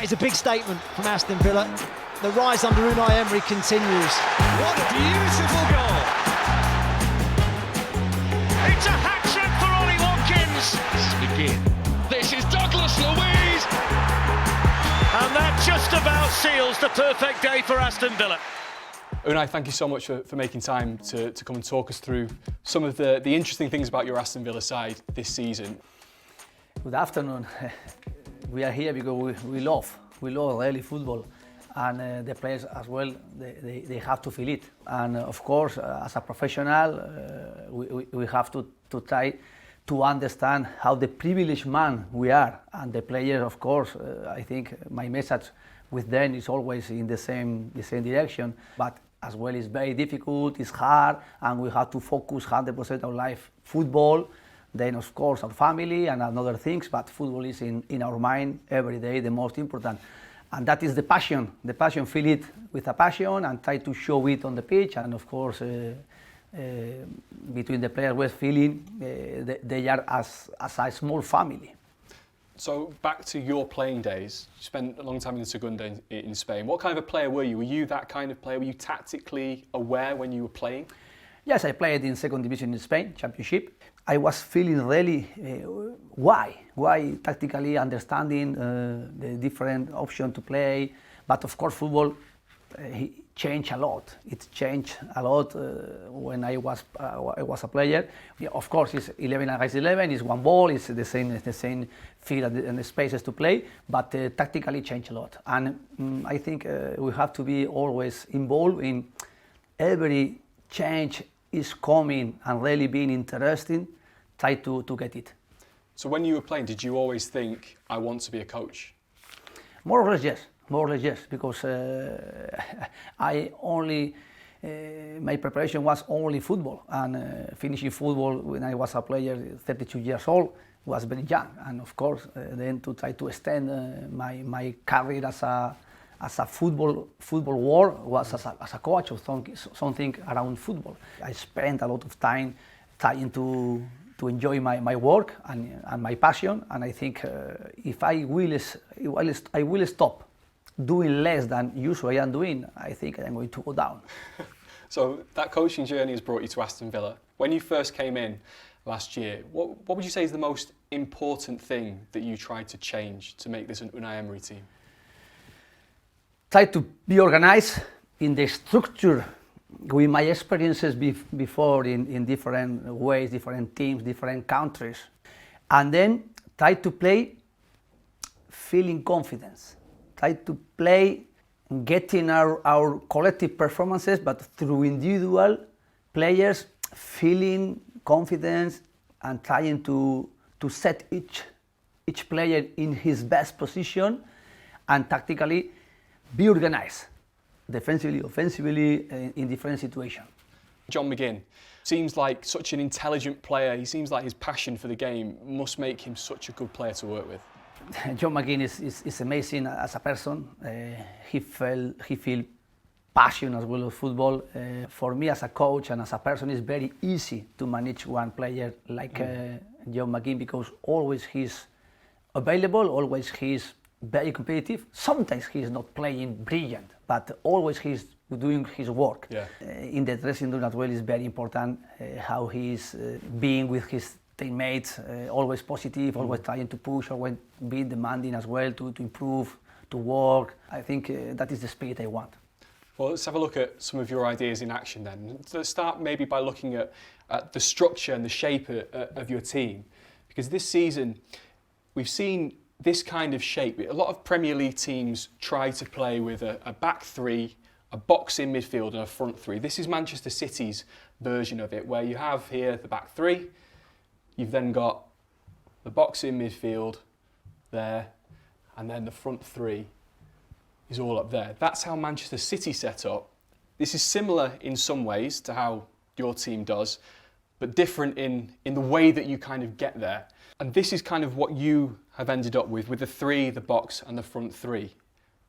That is a big statement from Aston Villa. The rise under Unai Emery continues. What a beautiful goal! It's a hat-trick for Ollie Watkins! This is McGinn. This is Douglas Luiz! And that just about seals the perfect day for Aston Villa. Unai, thank you so much for making time to come and talk us through some of the interesting things about your Aston Villa side this season. Good afternoon. We are here because we love really football, and the players as well, they have to feel it. And of course, as a professional, we have to try to understand how the privileged man we are. And the players, of course, I think my message with them is always in the same direction. But as well, it's very difficult, it's hard, and we have to focus 100% on life football. Then, of course, our family and other things, but football is in our mind every day, the most important. And that is the passion. The passion, feel it with a passion and try to show it on the pitch. And of course, between the players, we're feeling they are as a small family. So back to your playing days, you spent a long time in the Segunda in Spain. What kind of a player were you? Were you that kind of player? Were you tactically aware when you were playing? Yes, I played in second division in Spain, championship. I was feeling really why tactically understanding the different option to play. But of course, football changed a lot. It changed a lot when I was a player. Yeah, of course, it's 11 against 11. It's one ball. It's the same field and the spaces to play. But tactically changed a lot. And I think we have to be always involved in every change is coming and really being interesting, try to get it. So when you were playing, did you always think, I want to be a coach? More or less, yes, because my preparation was only football, and finishing football when I was a player, 32 years old, was very young. And of course, then to try to extend my career as a football world was as a coach or something around football. I spent a lot of time trying to enjoy my work and my passion, and I think if I will stop doing less than usually I am doing, I think I'm going to go down. So that coaching journey has brought you to Aston Villa. When you first came in last year, what would you say is the most important thing that you tried to change to make this an Unai Emery team? Try to be organized in the structure with my experiences before in different ways, different teams, different countries. And then try to play feeling confidence. Try to play getting our collective performances, but through individual players feeling confidence and trying to set each player in his best position, and tactically be organized, defensively, offensively, in different situations. John McGinn seems like such an intelligent player. He seems like his passion for the game must make him such a good player to work with. John McGinn is amazing as a person. He feels passion as well as football. For me as a coach and as a person, it's very easy to manage one player like John McGinn, because always he's available, always he's very competitive. Sometimes he's not playing brilliant, but always he's doing his work. Yeah. In the dressing room as well is very important, how he's being with his teammates, always positive, always trying to push, always being demanding as well to improve, to work. I think that is the spirit I want. Well, let's have a look at some of your ideas in action then. Let's start maybe by looking at the structure and the shape of your team, because this season we've seen this kind of shape. A lot of Premier League teams try to play with a back three, a box-in midfield and a front three. This is Manchester City's version of it, where you have here the back three, you've then got the box-in midfield there, and then the front three is all up there. That's how Manchester City set up. This is similar in some ways to how your team does, but different in the way that you kind of get there. And this is kind of what you have ended up with the three, the box and the front three.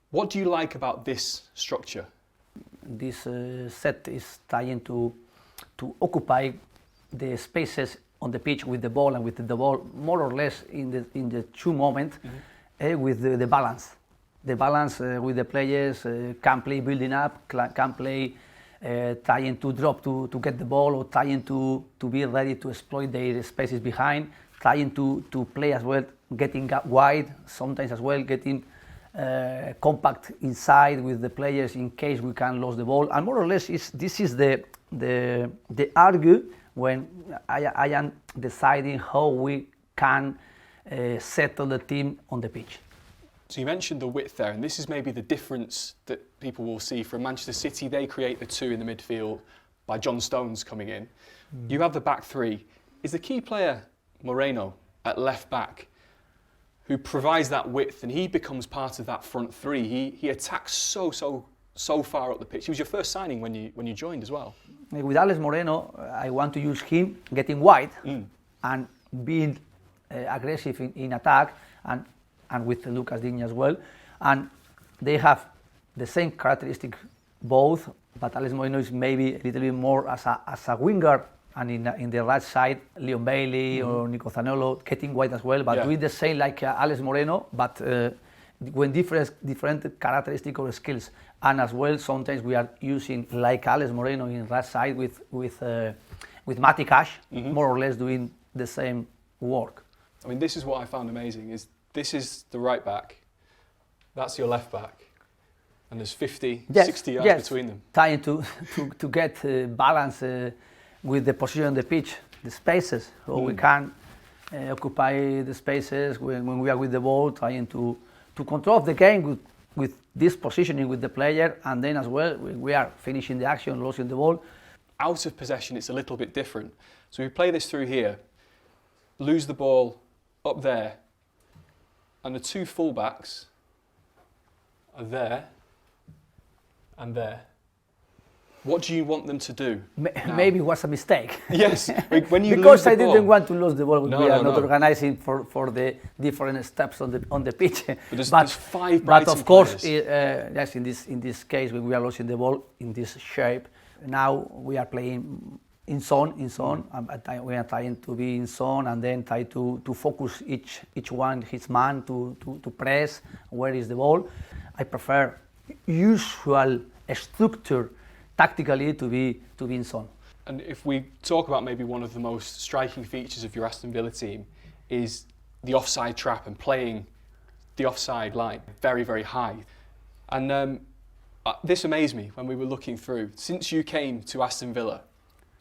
What do you like about this structure? This set is trying to occupy the spaces on the pitch with the ball and with the ball more or less in the two moments, with the balance. the balance with the players, can play building up, can play trying to drop to get the ball, or trying to be ready to exploit their spaces behind, trying to play as well, getting wide, sometimes as well getting compact inside with the players in case we can lose the ball. And more or less, this is the argue when I am deciding how we can settle the team on the pitch. So you mentioned the width there, and this is maybe the difference that people will see from Manchester City. They create the two in the midfield by John Stones coming in. You have the back three. Is the key player Moreno at left back, who provides that width, and he becomes part of that front three. He attacks so far up the pitch. He was your first signing when you joined as well. With Alex Moreno, I want to use him getting wide and being aggressive in attack, and with Lucas Digne as well. And they have the same characteristic both, but Alex Moreno is maybe a little bit more as a winger, and in the right side, Leon Bailey or Nico Zaniolo getting wide as well, but doing the same like Alex Moreno, but when different characteristics or skills. And as well, sometimes we are using like Alex Moreno in right side with Matty Cash, more or less doing the same work. I mean, this is what I found amazing, is this is the right back, that's your left back, and there's 50, 60 yards between them. Trying to get balance with the position on the pitch, the spaces, so we can occupy the spaces when we are with the ball, trying to control the game with this positioning with the player, and then as well we are finishing the action, losing the ball. Out of possession, it's a little bit different. So we play this through here, lose the ball up there, and the two fullbacks are there and there. What do you want them to do? Maybe it was a mistake. Yes, when you because lose the I ball, didn't want to lose the ball. No, we are no, not organizing for the different steps on the pitch. But there's 5 Brighton but of course, players. yes, in this case, when we are losing the ball in this shape, now we are playing in zone. We are trying to be in zone, and then try to focus each one his man to press. Where is the ball? I prefer usual structure tactically to be in zone. And if we talk about maybe one of the most striking features of your Aston Villa team is the offside trap and playing the offside line very, very high. And this amazed me when we were looking through. Since you came to Aston Villa,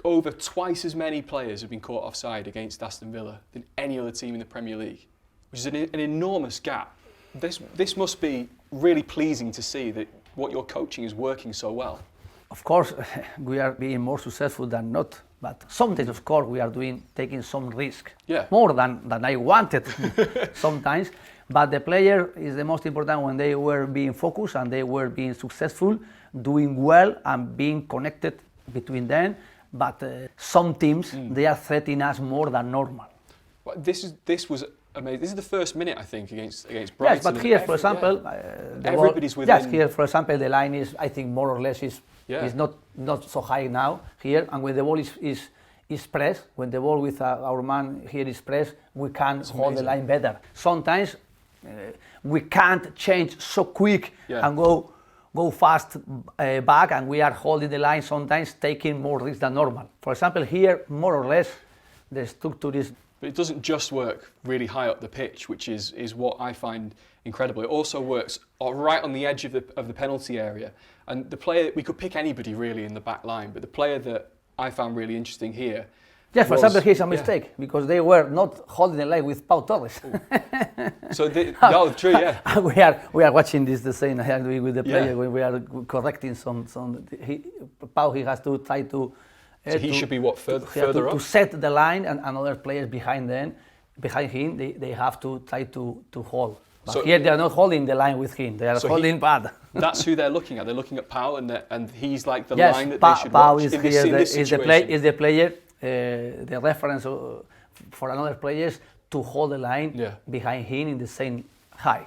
over twice as many players have been caught offside against Aston Villa than any other team in the Premier League, which is an enormous gap. This must be really pleasing to see that what you're coaching is working so well. Of course, we are being more successful than not, but sometimes, of course, we are taking some risk, more than I wanted sometimes. But the player is the most important when they were being focused and they were being successful, doing well and being connected between them. But some teams, they are threatening us more than normal. Well, this was amazing. This is the first minute, I think, against Brighton. Yes, but here, for example, everybody's within. Yes, here, for example, the line is, I think, more or less is not so high now here, and when the ball is pressed, when the ball with our man here is pressed, we can hold the line better. Sometimes we can't change so quick and go fast back, and we are holding the line sometimes, taking more risks than normal. For example, here, more or less, the structure is. But it doesn't just work really high up the pitch, which is what I find incredible. It also works right on the edge of the penalty area. And the player, we could pick anybody really in the back line, but the player that I found really interesting here. Yes, for example, here's a mistake because they were not holding the line with Pau Torres. So, true, yeah. we are watching this the same with the player when we are correcting some. Pau, he has to try to. So he should be further up? To set the line, and other players behind him, they have to try to hold. But so here they are not holding the line with him, they are holding Pau. That's who they're looking at. They're looking at Pau, and he's like the line that they should Pau watch. Is the player, the reference for another players to hold the line behind him in the same height.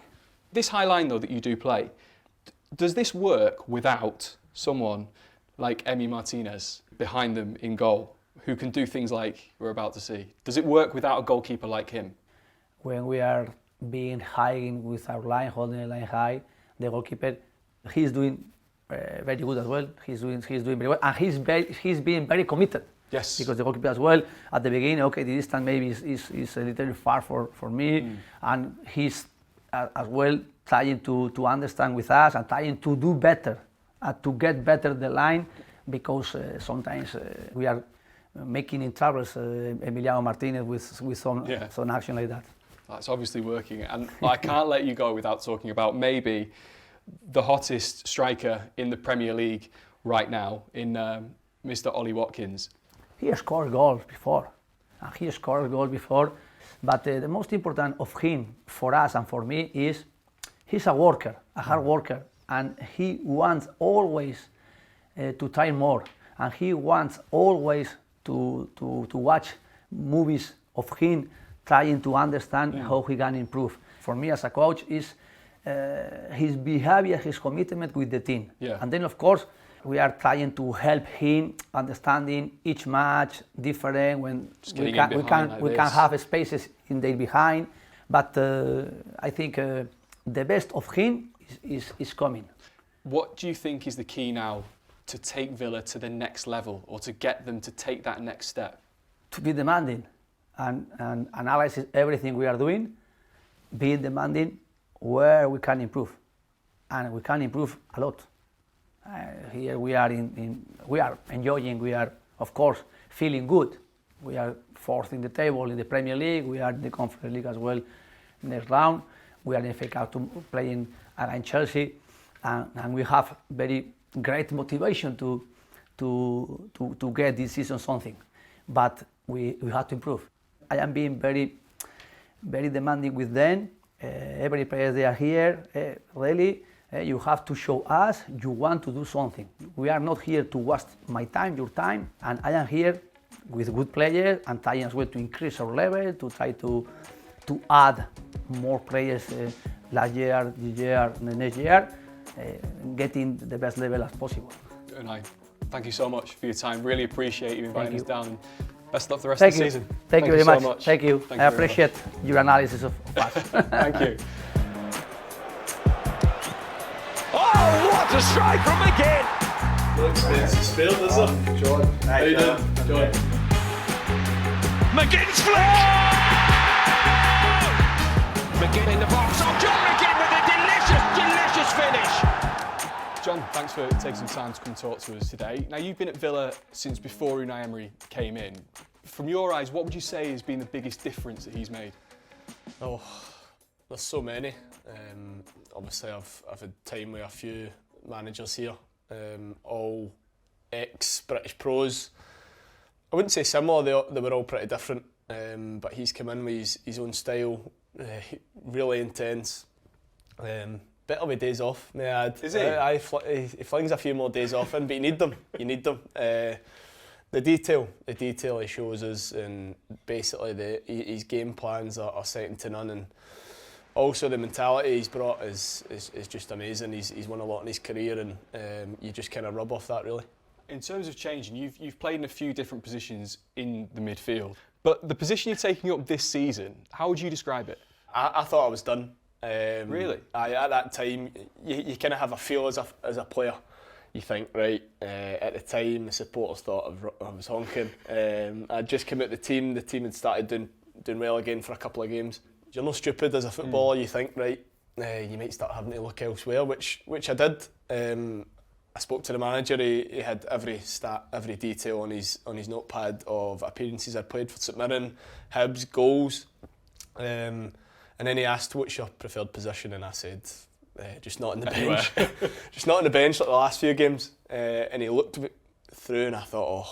This high line, though, that you do play, does this work without someone like Emi Martinez behind them in goal, who can do things like we're about to see? Does it work without a goalkeeper like him? When we are being high with our line, holding the line high, the goalkeeper, he's doing very good as well. He's doing very well, and he's being very committed. Yes. Because the goalkeeper as well, at the beginning, okay, the distance maybe is a little far for me, and he's as well trying to understand with us and trying to do better, to get better the line, because sometimes we are making in troubles Emi Martinez with some action like that. That's obviously working, and I can't let you go without talking about maybe the hottest striker in the Premier League right now, in Mr. Ollie Watkins. He scored goals before, but the most important of him for us and for me is he's a worker, a hard worker, and he wants always to try more, and he wants always to watch movies of him trying to understand how he can improve. For me as a coach is his behavior, his commitment with the team. Yeah. And then of course we are trying to help him understanding each match different, when we can have spaces in their behind, but I think the best of him is coming. What do you think is the key now to take Villa to the next level, or to get them to take that next step? To be demanding and analyze everything we are doing, being demanding where we can improve, and we can improve a lot. Here we are we are enjoying, we are of course feeling good. We are fourth in the table in the Premier League, we are in the Conference League as well next round. We are in FA Cup playing against Chelsea, and we have very great motivation to get this season something. But we have to improve. I am being very demanding with them. Every player they are here, really, you have to show us you want to do something. We are not here to waste my time, your time, and I am here with good players and trying as well to increase our level, to try to add more players last year, this year, the next year, getting the best level as possible. Unai, thank you so much for your time. Really appreciate you inviting us down. Best of luck for the rest of the season. Thank you very much. So much. Thank you. I appreciate your analysis of us. Thank you. Oh, what a strike from McGinn! It's Phil, is it? John. How you doing? John. McGinn's flick! McGinn in the box. Oh, John McGinn with a delicious finish. John, thanks for taking some time to come talk to us today. Now, you've been at Villa since before Unai Emery came in. From your eyes, what would you say has been the biggest difference that he's made? Oh, there's so many. Obviously, I've had time with a few managers here, all ex-British pros. I wouldn't say similar, they were all pretty different, but he's come in with his own style, really intense. Bit of a days off, may I add. Is he? He flings a few more days off in, but you need them. The detail he shows us, and basically his game plans are second to none, and also the mentality he's brought is just amazing. He's won a lot in his career, and you just kind of rub off that, really. In terms of changing, you've played in a few different positions in the midfield, but the position you're taking up this season, how would you describe it? I thought I was done. Really? At that time, you kind of have a feel as a player. You think, right, at the time the supporters thought I was honking. I'd just come out the team had started doing well again for a couple of games. You're not stupid as a footballer, you think, right, you might start having to look elsewhere, which I did. I spoke to the manager, he had every stat, every detail on his notepad of appearances I'd played for St Mirren, Hibs, goals. And then he asked, what's your preferred position? And I said, just not on the bench. Just not on the bench like the last few games. And he looked through and I thought,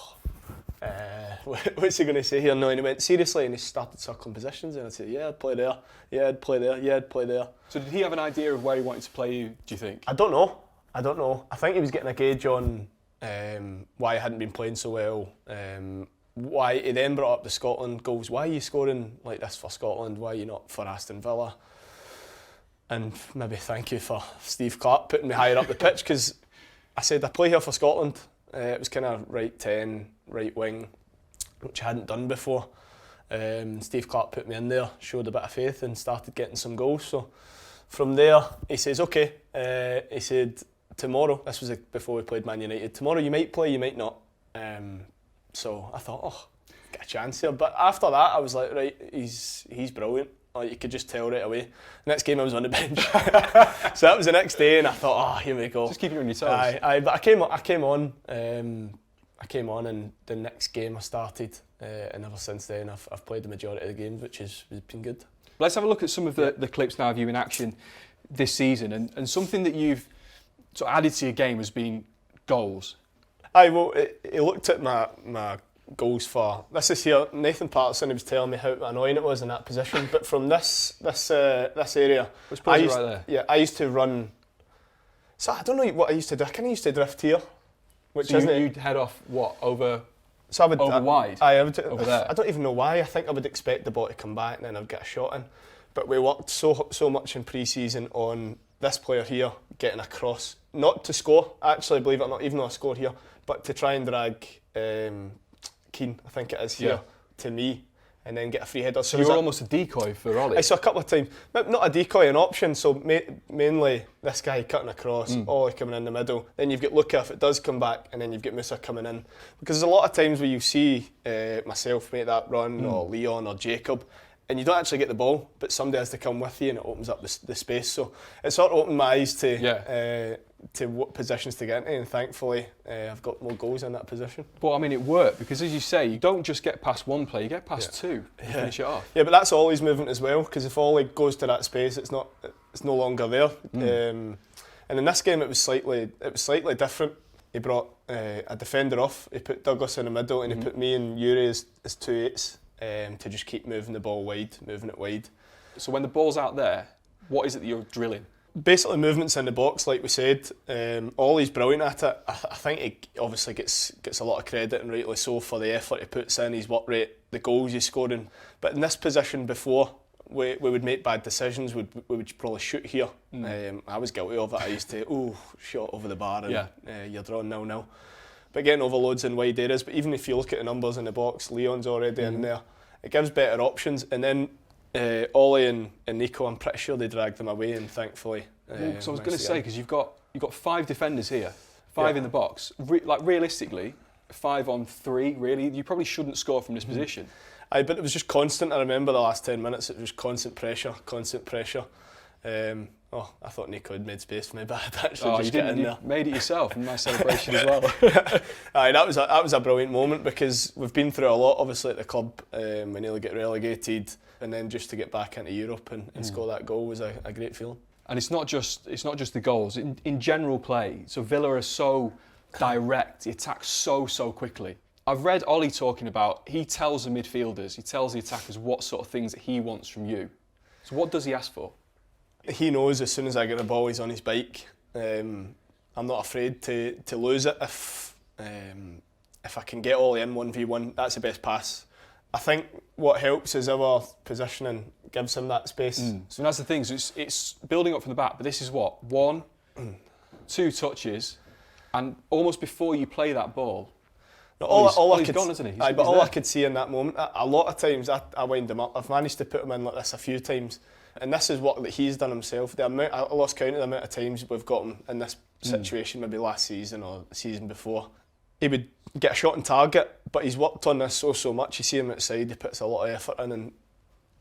what's he going to say here? No, and he went, seriously? And he started circling positions. And I said, yeah, I'd play there. Yeah, I'd play there. Yeah, I'd play there. So did he have an idea of where he wanted to play you, do you think? I don't know. I think he was getting a gauge on why I hadn't been playing so well. Why he then brought up the Scotland goals. Why are you scoring like this for Scotland? Why are you not for Aston Villa? And maybe thank you for Steve Clarke putting me higher up the pitch, because I said I play here for Scotland. It was kind of right 10, right wing, which I hadn't done before. Steve Clarke put me in there, showed a bit of faith and started getting some goals. So from there, he says, okay, he said, tomorrow, this was before we played Man United, tomorrow you might play, you might not. So I thought, oh, get a chance here. But after that, I was like, right, he's brilliant. Like, you could just tell right away. Next game I was on the bench. So that was the next day, and I thought, oh, here we go. Just keeping you on your toes. But I came on, and the next game I started, and ever since then I've played the majority of the games, which has been good. Let's have a look at some of the clips now of you in action this season, and something that you've sort of added to your game has been goals. Well, he looked at my goals for this is here. Nathan Patterson, he was telling me how annoying it was in that position. But from this area, right there. Yeah, I used to run. So I don't know what I used to do. I kind of used to drift here, which so isn't you'd head off what over? So I would over wide. I would over there. I don't even know why. I think I would expect the ball to come back and then I'd get a shot in. But we worked so much in pre-season on this player here getting a cross, not to score. Actually, believe it or not, even though I scored here, but to try and drag Keane, I think it is here, to me, and then get a free header. So you were almost a decoy for Ollie. I saw a couple of times, not a decoy, an option. So mainly this guy cutting across, Ollie coming in the middle. Then you've got Luka if it does come back, and then you've got Musa coming in. Because there's a lot of times where you see myself make that run, or Leon or Jacob, and you don't actually get the ball, but somebody has to come with you, and it opens up the space. So it sort of opened my eyes to what positions to get into, and thankfully I've got more goals in that position. But I mean, it worked because, as you say, you don't just get past one player, you get past two and finish it off. Yeah, but that's Ollie's movement as well, because if Ollie goes to that space, it's no longer there. And in this game, it was slightly different. He brought a defender off. He put Douglas in the middle, and he put me and Yuri as 2/8 to just keep moving the ball wide, moving it wide. So when the ball's out there, what is it that you're drilling? Basically, movements in the box, like we said. Ollie's brilliant at it. I think he obviously gets a lot of credit, and rightly so, for the effort he puts in, his work rate, the goals he's scoring. But in this position before, we would make bad decisions. We would probably shoot here. I was guilty of it. I used to, shot over the bar, and you're drawing 0-0. But getting overloads in wide areas. But even if you look at the numbers in the box, Leon's already in there. It gives better options. And then Ollie and Nico, I'm pretty sure they dragged them away, and thankfully. So I was going to say, because you've got 5 defenders here, 5 in the box. Realistically, 5 on 3. Really, you probably shouldn't score from this position. But it was just constant. I remember the last 10 minutes. It was constant pressure. I thought Nico had made space for me, but I'd actually just get in there. You made it yourself, and nice celebration as well. That was a brilliant moment, because we've been through a lot, obviously, at the club. We nearly get relegated, and then just to get back into Europe and score that goal was a great feeling. And it's not just the goals. In general play, so Villa are so direct, he attacks so quickly. I've read Ollie talking about, he tells the midfielders, he tells the attackers what sort of things that he wants from you. So what does he ask for? He knows as soon as I get the ball, he's on his bike. I'm not afraid to lose it if I can get Ollie in 1v1. That's the best pass. I think what helps is our positioning gives him that space. So that's the thing. So it's building up from the back, but this is what 1, 2 touches, and almost before you play that ball. Ollie's gone, isn't he? But all I could see in that moment, a lot of times I wind him up. I've managed to put him in like this a few times. And this is what he's done himself. I lost count of the amount of times we've got him in this situation, maybe last season or the season before. He would get a shot on target, but he's worked on this so much. You see him outside, he puts a lot of effort in, and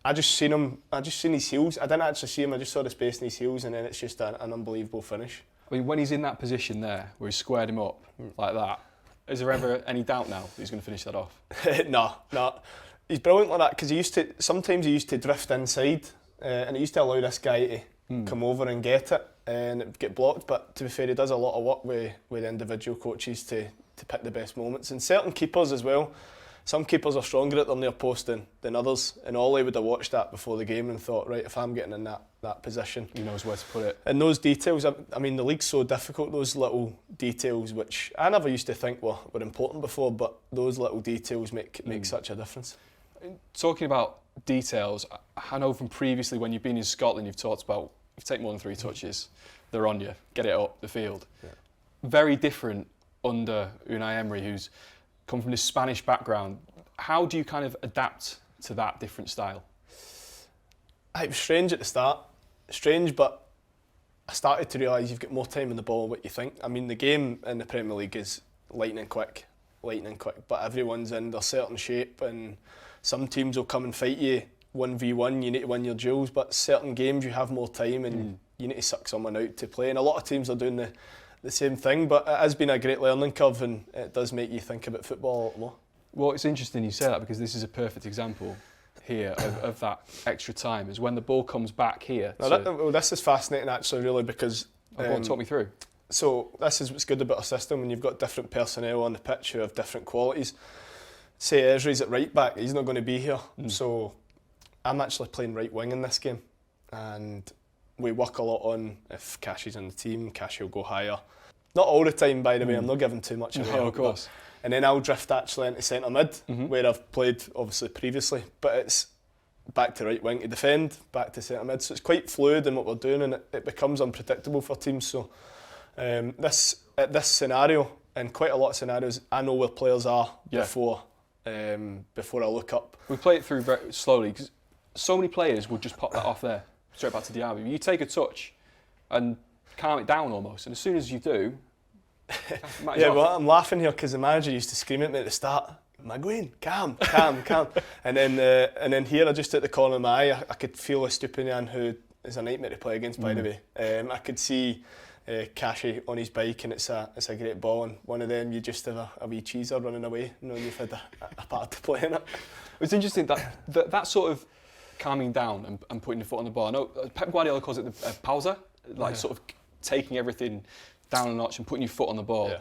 I just seen his heels. I didn't actually see him, I just saw the space in his heels, and then it's just an unbelievable finish. I mean, when he's in that position there, where he's squared him up like that, is there ever any doubt now that he's going to finish that off? No. He's brilliant like that, because sometimes he used to drift inside. And he used to allow this guy to come over and get it, and it would get blocked. But to be fair, he does a lot of work with the individual coaches to pick the best moments. And certain keepers as well. Some keepers are stronger at their near post than others. And Ollie would have watched that before the game and thought, right, if I'm getting in that position, he knows where to put it. And those details, I mean, the league's so difficult. Those little details, which I never used to think were important before, but those little details make such a difference. Talking about details, I know from previously when you've been in Scotland, you've talked about if you take more than 3 touches, they're on you, get it up the field. Yeah. Very different under Unai Emery, who's come from this Spanish background. How do you kind of adapt to that different style? It was strange at the start. strange, but I started to realise you've got more time on the ball than what you think. I mean, the game in the Premier League is lightning quick, but everyone's in their certain shape, and some teams will come and fight you 1v1, you need to win your duels, but certain games you have more time and you need to suck someone out to play, and a lot of teams are doing the same thing, but it has been a great learning curve, and it does make you think about football a lot more. Well, it's interesting you say that, because this is a perfect example here of that extra time, is when the ball comes back here. Well, this is fascinating actually, really, because talk me through. So this is what's good about a system, when you've got different personnel on the pitch who have different qualities. Say Ezri's at right back, he's not going to be here, so I'm actually playing right wing in this game, and we work a lot on, if Cashy's in the team, Cashy will go higher. Not all the time, by the way, I'm not giving too much away. No, of course. And then I'll drift actually into centre mid, where I've played obviously previously, but it's back to right wing to defend, back to centre mid, so it's quite fluid in what we're doing, and it becomes unpredictable for teams. So this scenario, and quite a lot of scenarios, I know where players are before I look up. We play it through very slowly, because so many players will just pop that off there, straight back to Diaby. You take a touch and calm it down almost, and as soon as you do, well, I'm laughing here because the manager used to scream at me at the start, "McGinn, calm." and then here, I just at the corner of my eye, I could feel Estupinian, who is a nightmare to play against, by the way. I could see Cashy on his bike, and it's a great ball, and one of them you just have a wee cheeser running away, knowing you've had a part to play in it. It's interesting that sort of calming down and putting your foot on the ball. I know Pep Guardiola calls it the pausa, like sort of taking everything down a notch and putting your foot on the ball.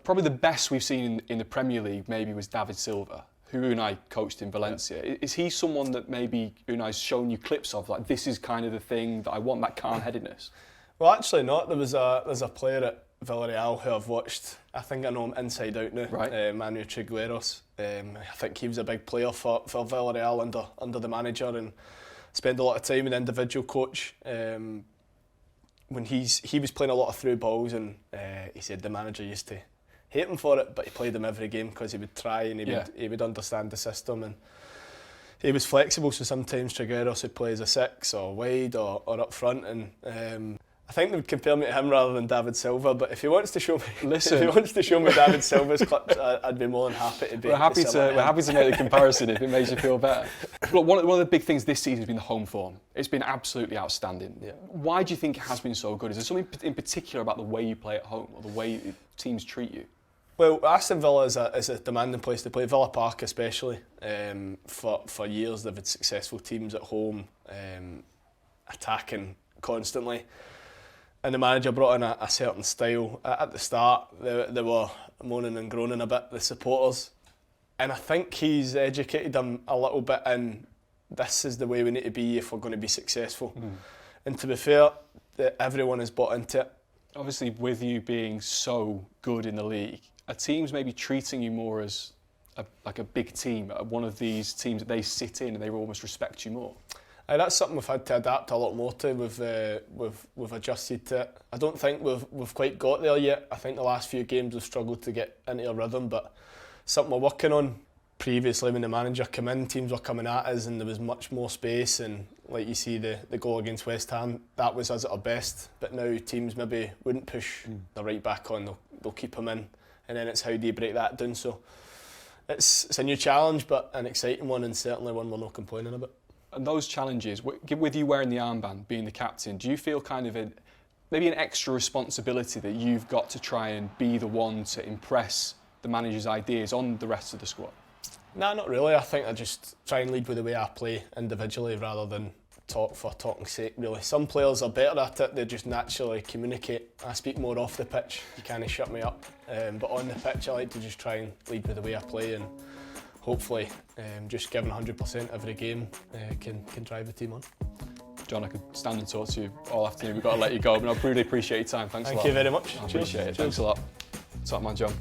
Probably the best we've seen in the Premier League maybe was David Silva, who Unai coached in Valencia. Is he someone that maybe Unai's shown you clips of, like this is kind of the thing that I want, that calm-headedness? Well, actually not. There's a player at Villarreal who I've watched, I think I know him inside out now, right. Manu Trigueros. I think he was a big player for Villarreal under the manager, and spent a lot of time with the individual coach. When he was playing a lot of through balls, and he said the manager used to hate him for it, but he played him every game because he would try, and he would understand the system, and he was flexible, so sometimes Trigueros would play as a 6 or wide or up front, and I think they would compare me to him rather than David Silva, but if he wants to show me David Silva's clips, I'd be more than happy to be. We're happy to make the comparison if it makes you feel better. Look, one of the big things this season has been the home form. It's been absolutely outstanding. Yeah. Why do you think it has been so good? Is there something in particular about the way you play at home, or the way teams treat you? Well, Aston Villa is a demanding place to play. Villa Park especially. For years they've had successful teams at home, attacking constantly. And the manager brought in a certain style. At the start, they were moaning and groaning a bit, the supporters. And I think he's educated them a little bit in, this is the way we need to be if we're going to be successful. And to be fair, everyone has bought into it. Obviously, with you being so good in the league, are teams maybe treating you more as like a big team, one of these teams that they sit in and they almost respect you more? That's something we've had to adapt a lot more to. We've adjusted to it. I don't think we've quite got there yet. I think the last few games we've struggled to get into a rhythm, but something we're working on. Previously, when the manager came in, teams were coming at us and there was much more space, and like you see the goal against West Ham, that was us at our best. But now teams maybe wouldn't push the right back on, they'll keep him in, and then it's how do you break that down. So it's a new challenge, but an exciting one, and certainly one we're not complaining about. And those challenges, with you wearing the armband, being the captain, do you feel kind of maybe an extra responsibility that you've got to try and be the one to impress the manager's ideas on the rest of the squad? No, not really. I think I just try and lead with the way I play individually rather than talk for talking's sake, really. Some players are better at it, they just naturally communicate. I speak more off the pitch, you can't shut me up. But on the pitch, I like to just try and lead with the way I play, and hopefully just giving 100% every game can drive the team on. John, I could stand and talk to you all afternoon. We've got to let you go, but I really appreciate your time. Thanks a lot. Thank you very much. I appreciate it. Thanks a lot. Top man, John.